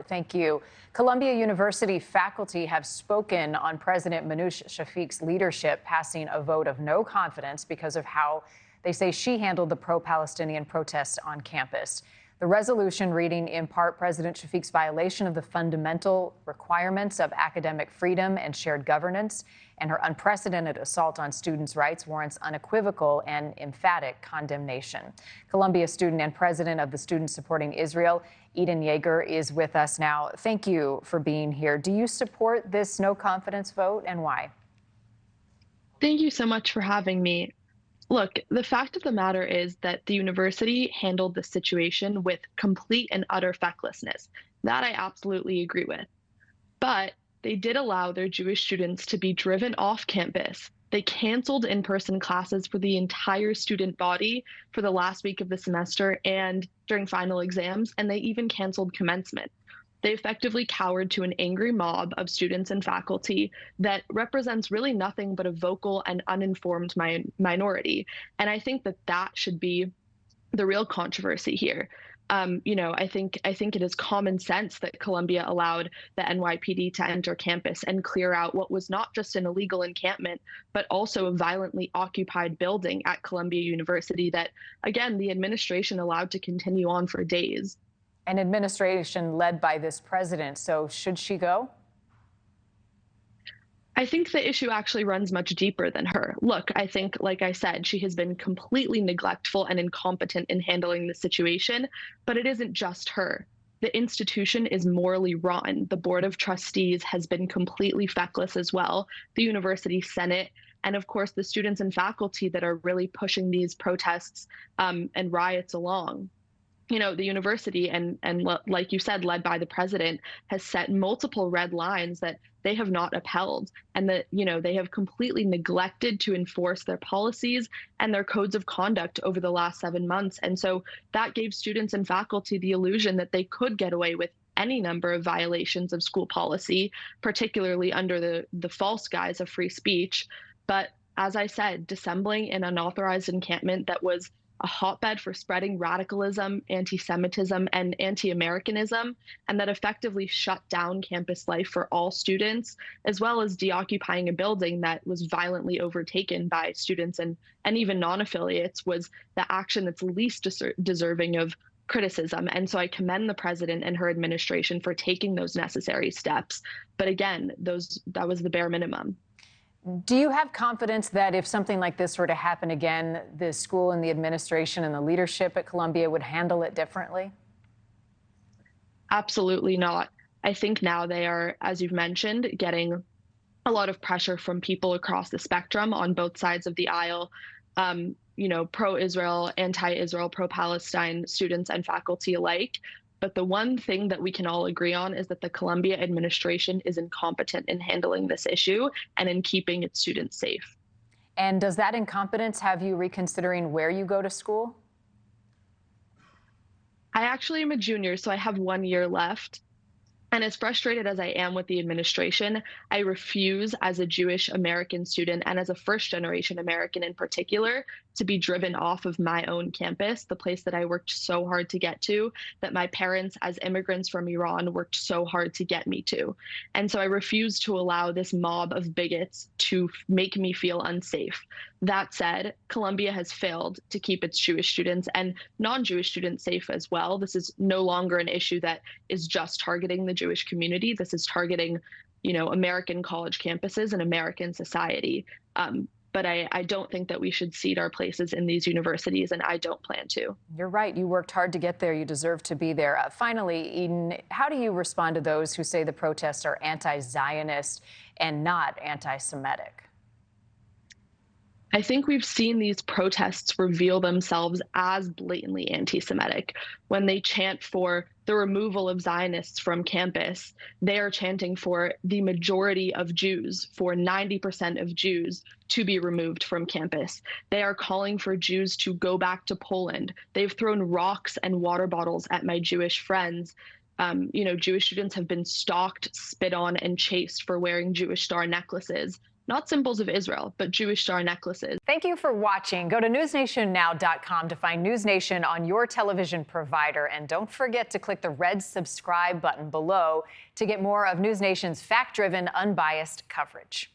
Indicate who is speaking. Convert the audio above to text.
Speaker 1: Thank you. Columbia University faculty have spoken on President Minouche Shafik's leadership, passing a vote of no confidence because of how they say she handled the pro-Palestinian protests on campus. The resolution reading in part, President Shafik's violation of the fundamental requirements of academic freedom and shared governance, and her unprecedented assault on students' rights warrants unequivocal and emphatic condemnation. Columbia student and president of the Students Supporting Israel, Yadegar, is with us now. Thank you for being here. Do you support this no confidence vote, and why?
Speaker 2: Thank you so much for having me. Look, the fact of the matter is that the university handled the situation with complete and utter fecklessness. That I absolutely agree with. But they did allow their Jewish students to be driven off campus. They canceled in-person classes for the entire student body for the last week of the semester and during final exams, and they even canceled commencement. They effectively cowered to an angry mob of students and faculty that represents really nothing but a vocal and uninformed minority. And I think that that should be the real controversy here. I think it is common sense that Columbia allowed the NYPD to enter campus and clear out what was not just an illegal encampment, but also a violently occupied building at Columbia University that, again, the administration allowed to continue on for days.
Speaker 1: An administration led by this president, so should she go?
Speaker 2: I think the issue actually runs much deeper than her. Look, I think, like I said, she has been completely neglectful and incompetent in handling the situation, but it isn't just her. The institution is morally rotten. The Board of Trustees has been completely feckless as well, the University Senate, and of course the students and faculty that are really pushing these protests and riots along. The university and like you said, led by the president, has set multiple red lines that they have not upheld, and that, they have completely neglected to enforce their policies and their codes of conduct over the last 7 months. And so that gave students and faculty the illusion that they could get away with any number of violations of school policy, particularly under the false guise of free speech. But as I said, dissembling an unauthorized encampment that was a hotbed for spreading radicalism, anti-Semitism, and anti-Americanism, and that effectively shut down campus life for all students, as well as deoccupying a building that was violently overtaken by students and even non-affiliates, was the action that's least deserving of criticism. And so I commend the president and her administration for taking those necessary steps. But again, that was the bare minimum.
Speaker 1: Do you have confidence that if something like this were to happen again, the school and the administration and the leadership at Columbia would handle it differently?
Speaker 2: Absolutely not. I think now they are, as you've mentioned, getting a lot of pressure from people across the spectrum on both sides of the aisle, pro-Israel, anti-Israel, pro-Palestine students and faculty alike. But the one thing that we can all agree on is that the Columbia administration is incompetent in handling this issue and in keeping its students safe.
Speaker 1: And does that incompetence have you reconsidering where you go to school?
Speaker 2: I actually am a junior, so I have 1 year left. And as frustrated as I am with the administration, I refuse, as a Jewish American student and as a first-generation American in particular, to be driven off of my own campus, the place that I worked so hard to get to, that my parents, as immigrants from Iran, worked so hard to get me to. And so I refuse to allow this mob of bigots to make me feel unsafe. That said, Columbia has failed to keep its Jewish students and non-Jewish students safe as well. This is no longer an issue that is just targeting the Jewish community. This is targeting, American college campuses and American society. But I don't think that we should cede our places in these universities, and I don't plan to.
Speaker 1: You're right. You worked hard to get there. You deserve to be there. Finally, Eden, how do you respond to those who say the protests are anti-Zionist and not anti-Semitic?
Speaker 2: I think we've seen these protests reveal themselves as blatantly anti-Semitic. When they chant for the removal of Zionists from campus, they are chanting for the majority of Jews, for 90% of Jews to be removed from campus. They are calling for Jews to go back to Poland. They've thrown rocks and water bottles at my Jewish friends. Jewish students have been stalked, spit on, and chased for wearing Jewish star necklaces not symbols of Israel, but Jewish star necklaces.
Speaker 1: Thank you for watching. Go to newsnationnow.com to find NewsNation on your television provider. And don't forget to click the red subscribe button below to get more of NewsNation's fact-driven, unbiased coverage.